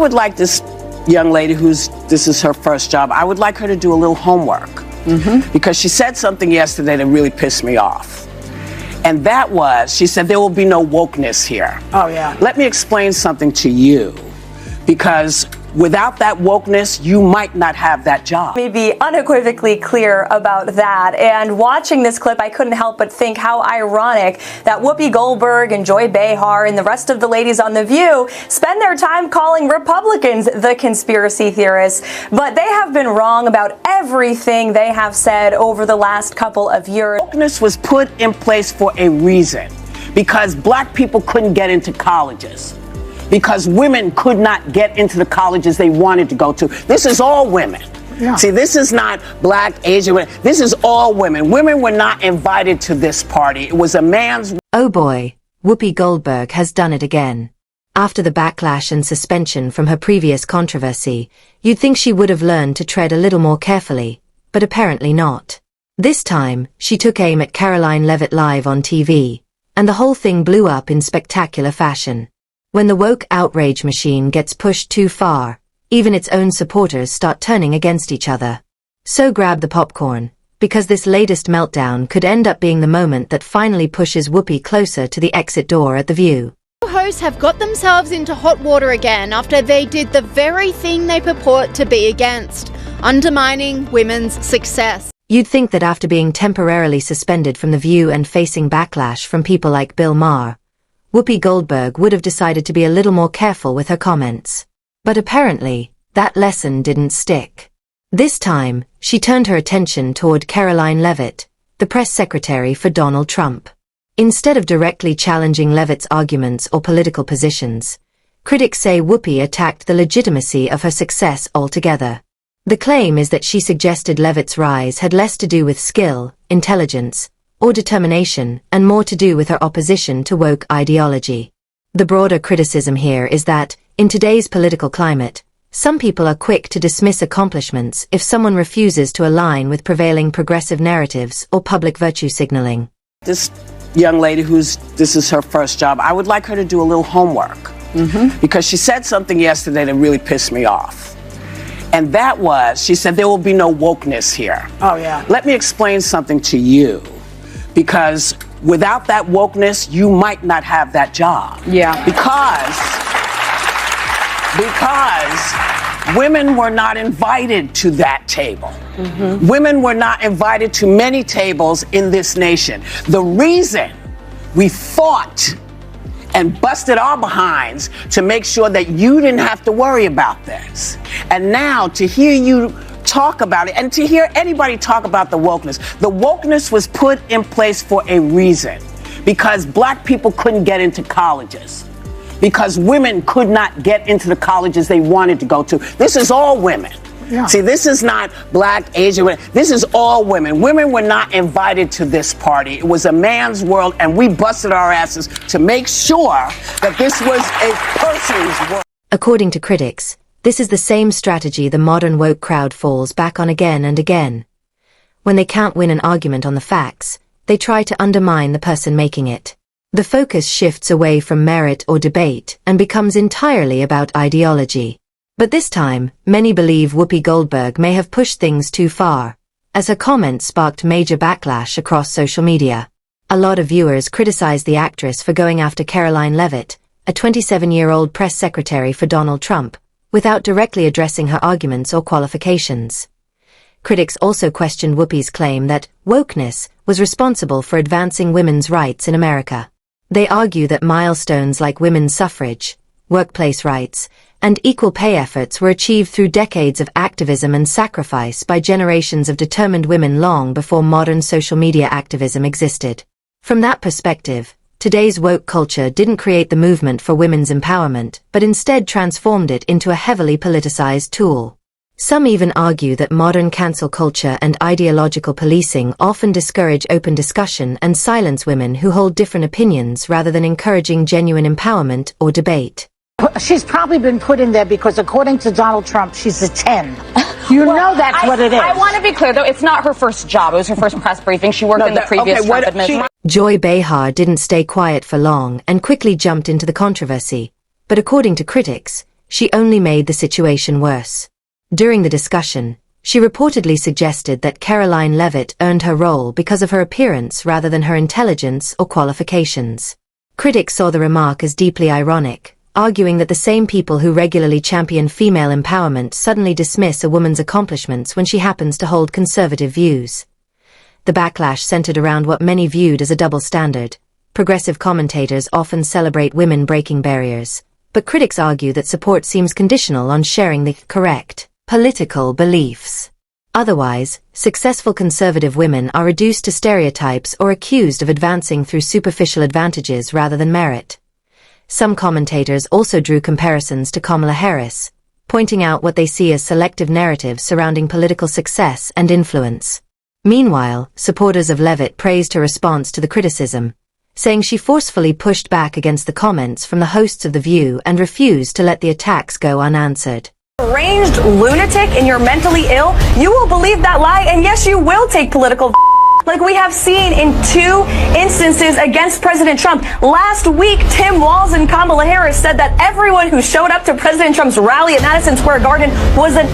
I would like this young lady this is her first job, I would like her to do a little homework. Because she said something yesterday that really pissed me off. And that was, she said, there will be no wokeness here. Oh, yeah. Let me explain something to you. Because without that wokeness, you might not have that job. Let me be unequivocally clear about that. And watching this clip, I couldn't help but think how ironic that Whoopi Goldberg and Joy Behar and the rest of the ladies on The View spend their time calling Republicans the conspiracy theorists. But they have been wrong about everything they have said over the last couple of years. Wokeness was put in place for a reason. Because black people couldn't get into colleges. Because women could not get into the colleges they wanted to go to. This is all women. Yeah. See, this is not black, Asian women. This is all women. Women were not invited to this party. It was a man's... Oh boy, Whoopi Goldberg has done it again. After the backlash and suspension from her previous controversy, you'd think she would have learned to tread a little more carefully, but apparently not. This time, she took aim at Karoline Leavitt live on TV, and the whole thing blew up in spectacular fashion. When the woke outrage machine gets pushed too far, even its own supporters start turning against each other. So grab the popcorn, because this latest meltdown could end up being the moment that finally pushes Whoopi closer to the exit door at The View. Hosts have got themselves into hot water again after they did the very thing they purport to be against, undermining women's success. You'd think that after being temporarily suspended from The View and facing backlash from people like Bill Maher, Whoopi Goldberg would have decided to be a little more careful with her comments. But apparently, that lesson didn't stick. This time, she turned her attention toward Karoline Leavitt, the press secretary for Donald Trump. Instead of directly challenging Leavitt's arguments or political positions, critics say Whoopi attacked the legitimacy of her success altogether. The claim is that she suggested Leavitt's rise had less to do with skill, intelligence, or determination, and more to do with her opposition to woke ideology. The broader criticism here is that, in today's political climate, some people are quick to dismiss accomplishments if someone refuses to align with prevailing progressive narratives or public virtue signaling. This young lady this is her first job, I would like her to do a little homework. Because she said something yesterday that really pissed me off. And that was, she said, there will be no wokeness here. Oh, yeah. Let me explain something to you. Because without that wokeness, you might not have that job. Yeah. Because women were not invited to that table. Women were not invited to many tables in this nation. The reason we fought and busted our behinds to make sure that you didn't have to worry about this. And now to hear you talk about it and to hear anybody talk about the wokeness was put in place for a reason. Because black people couldn't get into colleges. Because women could not get into the colleges they wanted to go to. This is all women. Yeah. See, this is not black, Asian women. This is all women. Women were not invited to this party. It was a man's world, and we busted our asses to make sure that this was a person's world. According to critics, this is the same strategy the modern woke crowd falls back on again and again. When they can't win an argument on the facts, they try to undermine the person making it. The focus shifts away from merit or debate and becomes entirely about ideology. But this time, many believe Whoopi Goldberg may have pushed things too far, as her comments sparked major backlash across social media. A lot of viewers criticized the actress for going after Karoline Leavitt, a 27-year-old press secretary for Donald Trump, without directly addressing her arguments or qualifications. Critics also questioned Whoopi's claim that wokeness was responsible for advancing women's rights in America. They argue that milestones like women's suffrage, workplace rights, and equal pay efforts were achieved through decades of activism and sacrifice by generations of determined women long before modern social media activism existed. From that perspective, today's woke culture didn't create the movement for women's empowerment, but instead transformed it into a heavily politicized tool. Some even argue that modern cancel culture and ideological policing often discourage open discussion and silence women who hold different opinions rather than encouraging genuine empowerment or debate. She's probably been put in there because, according to Donald Trump, she's a 10. You know that's what it is. I want to be clear, though. It's not her first job. It was her first press briefing. She worked in the previous Trump administration. Joy Behar didn't stay quiet for long and quickly jumped into the controversy. But according to critics, she only made the situation worse. During the discussion, she reportedly suggested that Karoline Leavitt earned her role because of her appearance rather than her intelligence or qualifications. Critics saw the remark as deeply ironic, arguing that the same people who regularly champion female empowerment suddenly dismiss a woman's accomplishments when she happens to hold conservative views. The backlash centered around what many viewed as a double standard. Progressive commentators often celebrate women breaking barriers, but critics argue that support seems conditional on sharing the correct political beliefs. Otherwise, successful conservative women are reduced to stereotypes or accused of advancing through superficial advantages rather than merit. Some commentators also drew comparisons to Kamala Harris, pointing out what they see as selective narratives surrounding political success and influence. Meanwhile, supporters of Leavitt praised her response to the criticism, saying she forcefully pushed back against the comments from the hosts of The View and refused to let the attacks go unanswered. Deranged lunatic and you're mentally ill, you will believe that lie, and yes, you will take political like we have seen in 2 instances against President Trump. Last week, Tim Walz and Kamala Harris said that everyone who showed up to President Trump's rally at Madison Square Garden was an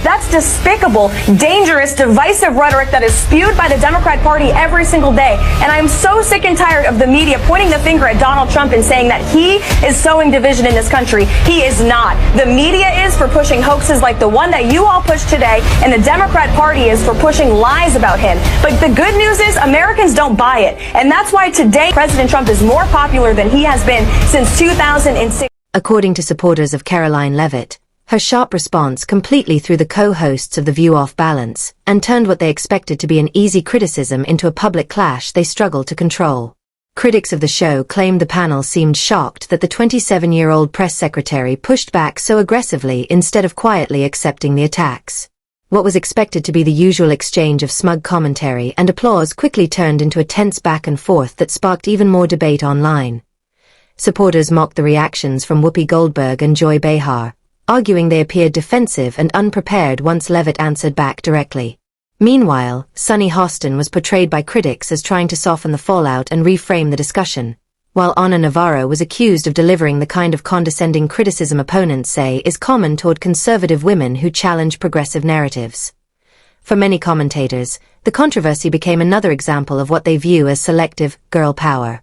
That's despicable, dangerous, divisive rhetoric that is spewed by the Democrat Party every single day. And I am so sick and tired of the media pointing the finger at Donald Trump and saying that he is sowing division in this country. He is not. The media is for pushing hoaxes like the one that you all pushed today, and the Democrat Party is for pushing lies about him. But the good news is Americans don't buy it. And that's why today President Trump is more popular than he has been since 2006. According to supporters of Karoline Leavitt, her sharp response completely threw the co-hosts of The View off balance, and turned what they expected to be an easy criticism into a public clash they struggled to control. Critics of the show claimed the panel seemed shocked that the 27-year-old press secretary pushed back so aggressively instead of quietly accepting the attacks. What was expected to be the usual exchange of smug commentary and applause quickly turned into a tense back and forth that sparked even more debate online. Supporters mocked the reactions from Whoopi Goldberg and Joy Behar, arguing they appeared defensive and unprepared once Leavitt answered back directly. Meanwhile, Sunny Hostin was portrayed by critics as trying to soften the fallout and reframe the discussion, while Ana Navarro was accused of delivering the kind of condescending criticism opponents say is common toward conservative women who challenge progressive narratives. For many commentators, the controversy became another example of what they view as selective girl power,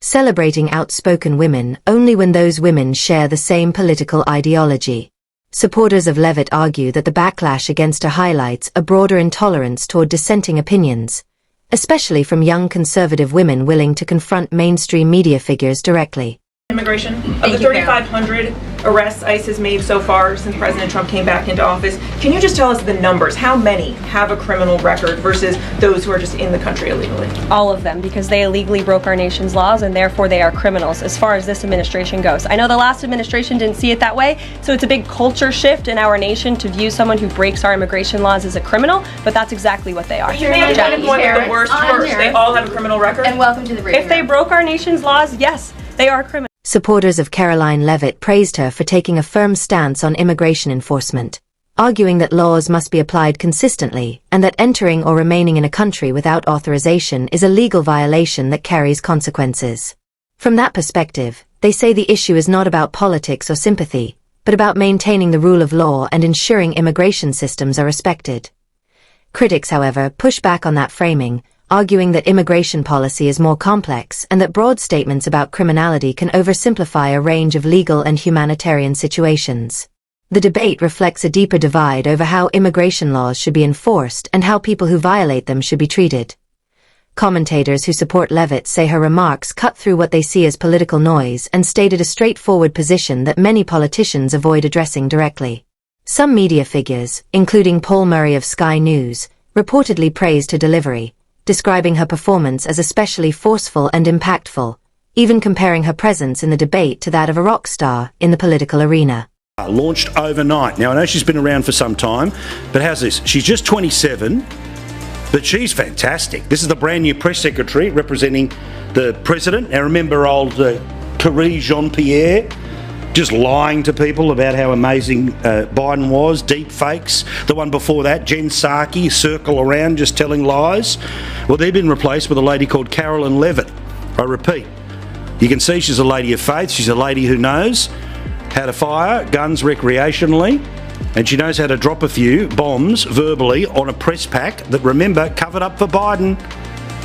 celebrating outspoken women only when those women share the same political ideology. Supporters of Leavitt argue that the backlash against her highlights a broader intolerance toward dissenting opinions, especially from young conservative women willing to confront mainstream media figures directly. Immigration. Of the 3,500 arrests ICE has made so far since President Trump came back into office, can you just tell us the numbers? How many have a criminal record versus those who are just in the country illegally? All of them, because they illegally broke our nation's laws and therefore they are criminals as far as this administration goes. I know the last administration didn't see it that way, so it's a big culture shift in our nation to view someone who breaks our immigration laws as a criminal, but that's exactly what they are. You made a point of the worst first. They all have a criminal record? And welcome to the If they broke our nation's laws, yes, they are criminals. Supporters of Karoline Leavitt praised her for taking a firm stance on immigration enforcement, arguing that laws must be applied consistently and that entering or remaining in a country without authorization is a legal violation that carries consequences. From that perspective, they say the issue is not about politics or sympathy, but about maintaining the rule of law and ensuring immigration systems are respected. Critics, however, push back on that framing, arguing that immigration policy is more complex and that broad statements about criminality can oversimplify a range of legal and humanitarian situations. The debate reflects a deeper divide over how immigration laws should be enforced and how people who violate them should be treated. Commentators who support Leavitt say her remarks cut through what they see as political noise and stated a straightforward position that many politicians avoid addressing directly. Some media figures, including Paul Murray of Sky News, reportedly praised her delivery, describing her performance as especially forceful and impactful, even comparing her presence in the debate to that of a rock star in the political arena. Launched overnight. Now, I know she's been around for some time, but how's this? She's just 27, but she's fantastic. This is the brand new press secretary representing the president. Now, remember old Karoline Jean-Pierre just lying to people about how amazing Biden was, deep fakes. The one before that, Jen Psaki, circle around just telling lies. Well, they've been replaced with a lady called Karoline Leavitt. I repeat, you can see she's a lady of faith, she's a lady who knows, how to fire guns recreationally, and she knows how to drop a few bombs verbally on a press pack that, remember, covered up for Biden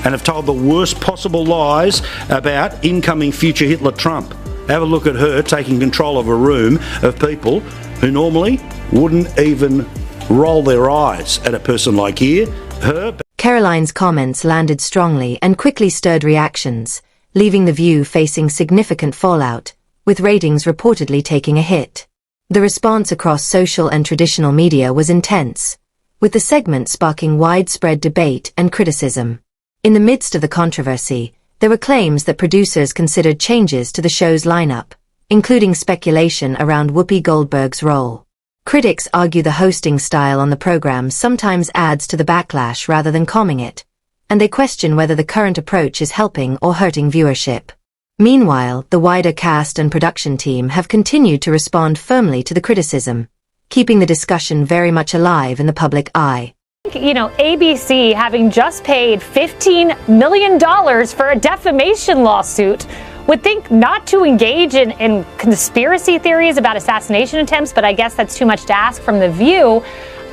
and have told the worst possible lies about incoming future Hitler Trump. Have a look at her taking control of a room of people who normally wouldn't even roll their eyes at a person like her. Karoline's comments landed strongly and quickly stirred reactions, leaving The View facing significant fallout, with ratings reportedly taking a hit. The response across social and traditional media was intense, with the segment sparking widespread debate and criticism. In the midst of the controversy, there were claims that producers considered changes to the show's lineup, including speculation around Whoopi Goldberg's role. Critics argue the hosting style on the program sometimes adds to the backlash rather than calming it, and they question whether the current approach is helping or hurting viewership. Meanwhile, the wider cast and production team have continued to respond firmly to the criticism, keeping the discussion very much alive in the public eye. You know, ABC having just paid $15 million for a defamation lawsuit would think not to engage in conspiracy theories about assassination attempts, but I guess that's too much to ask from The View.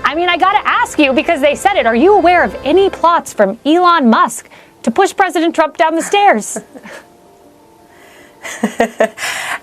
I mean, I gotta ask you, because they said it, are you aware of any plots from Elon Musk to push President Trump down the stairs?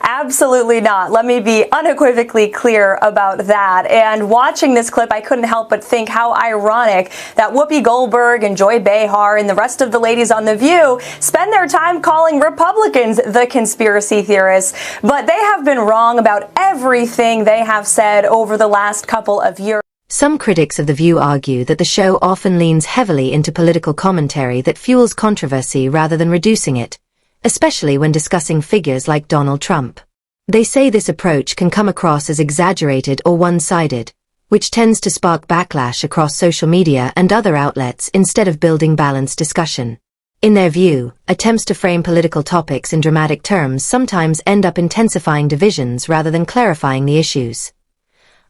Absolutely not. Let me be unequivocally clear about that. And watching this clip, I couldn't help but think how ironic that Whoopi Goldberg and Joy Behar and the rest of the ladies on The View spend their time calling Republicans the conspiracy theorists. But they have been wrong about everything they have said over the last couple of years. Some critics of The View argue that the show often leans heavily into political commentary that fuels controversy rather than reducing it, especially when discussing figures like Donald Trump. They say this approach can come across as exaggerated or one-sided, which tends to spark backlash across social media and other outlets instead of building balanced discussion. In their view, attempts to frame political topics in dramatic terms sometimes end up intensifying divisions rather than clarifying the issues.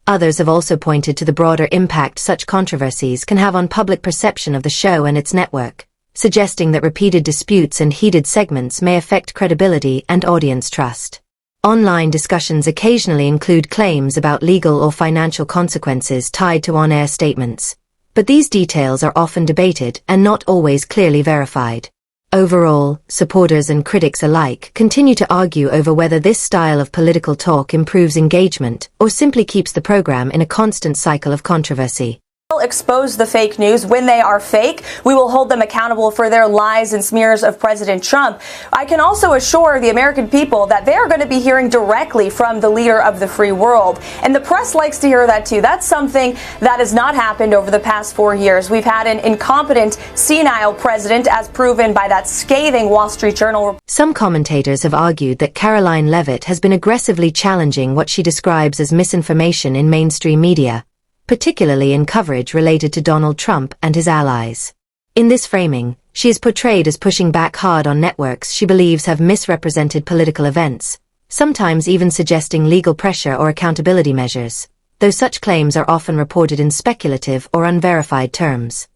Others have also pointed to the broader impact such controversies can have on public perception of the show and its network, suggesting that repeated disputes and heated segments may affect credibility and audience trust. Online discussions occasionally include claims about legal or financial consequences tied to on-air statements, but these details are often debated and not always clearly verified. Overall, supporters and critics alike continue to argue over whether this style of political talk improves engagement or simply keeps the program in a constant cycle of controversy. Expose the fake news when they are fake. We will hold them accountable for their lies and smears of President Trump. I can also assure the American people that they are going to be hearing directly from the leader of the free world. And the press likes to hear that too. That's something that has not happened over the past 4 years. We've had an incompetent, senile president, as proven by that scathing Wall Street Journal report. Some commentators have argued that Karoline Leavitt has been aggressively challenging what she describes as misinformation in mainstream media, particularly in coverage related to Donald Trump and his allies. In this framing, she is portrayed as pushing back hard on networks she believes have misrepresented political events, sometimes even suggesting legal pressure or accountability measures, though such claims are often reported in speculative or unverified terms.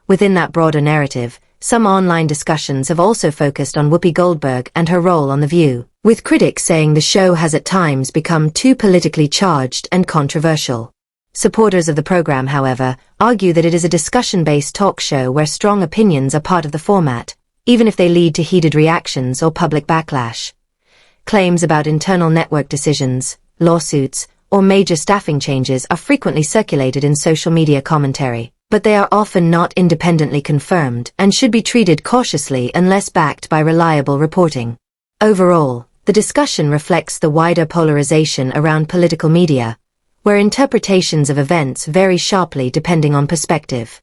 Within that broader narrative, some online discussions have also focused on Whoopi Goldberg and her role on The View, with critics saying the show has at times become too politically charged and controversial. Supporters of the program, however, argue that it is a discussion-based talk show where strong opinions are part of the format, even if they lead to heated reactions or public backlash. Claims about internal network decisions, lawsuits, or major staffing changes are frequently circulated in social media commentary, but they are often not independently confirmed and should be treated cautiously unless backed by reliable reporting. Overall, the discussion reflects the wider polarization around political media, where interpretations of events vary sharply depending on perspective.